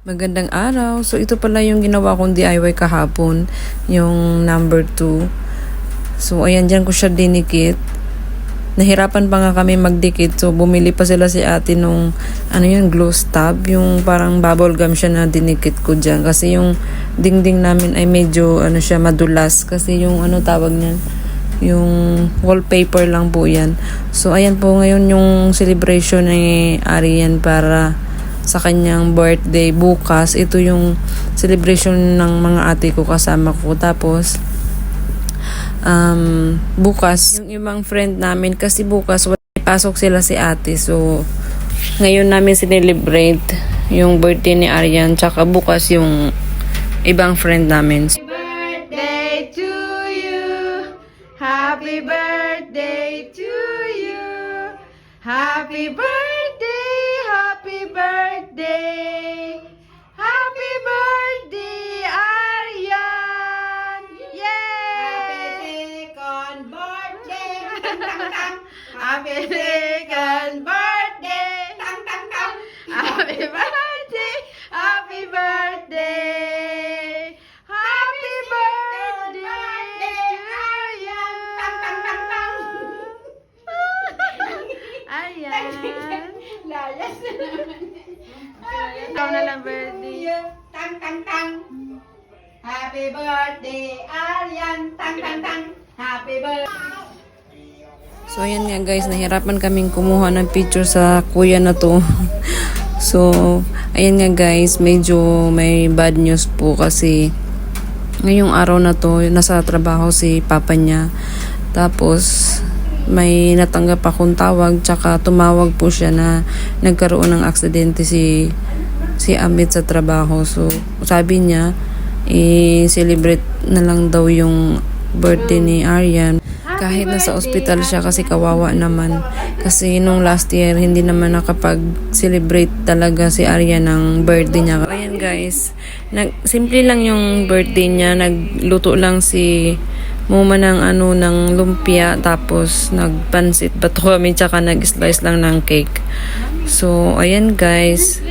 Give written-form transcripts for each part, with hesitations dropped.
Magandang araw. So ito pala yung ginawa kong DIY kahapon, yung number 2. So ayan, dyan ko siya dinikit. Nahirapan pa nga kami magdikit. So bumili pa sila si ate nung glue stab, yung parang bubble gum siya na dinikit ko dyan. Kasi yung dingding namin ay medyo siya madulas. Kasi yung tawag niyan, yung wallpaper lang po yan. So ayan po ngayon yung celebration ni Arian para sa kanyang birthday bukas. Ito yung celebration ng mga ate ko kasama ko. Tapos bukas yung ibang friend namin, kasi bukas pasok sila si ate. So ngayon namin celebrate yung birthday ni Arian, tsaka bukas yung ibang friend namin. Happy birthday to you. Happy birthday to you. Happy birthday, happy birthday. Happy birthday, Arian. Yay! Happy second birthday. Tang tang tang. Happy birthday. Happy birthday. Happy birthday, Arian. Tang tang tang tang. Ayan. Layas na naman. Ikaw na lang birthday. Tang tang tang. Happy birthday, Arian. Tang tang tang. Happy birthday. So ayan nga guys, nahirapan kaming kumuha ng picture sa kuya na to. So ayan nga guys, medyo may bad news po kasi ngayong araw na to nasa trabaho si papa niya. Tapos may natanggap akong tawag, tsaka tumawag po siya na nagkaroon ng aksidente si Amit sa trabaho. So sabi niya i-celebrate na lang daw yung birthday ni Arian kahit nasa ospital siya, kasi kawawa naman. Kasi nung last year hindi naman nakapag-celebrate talaga si Arian ng birthday niya. Ayan guys, simple lang yung birthday niya. Nagluto lang si Muma ng ng lumpia, tapos nagpansit bato kami, tsaka nag-slice lang ng cake. So ayan guys,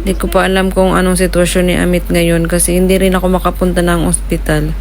hindi ko pa alam kung anong sitwasyon ni Amit ngayon kasi hindi rin ako makapunta ng ospital.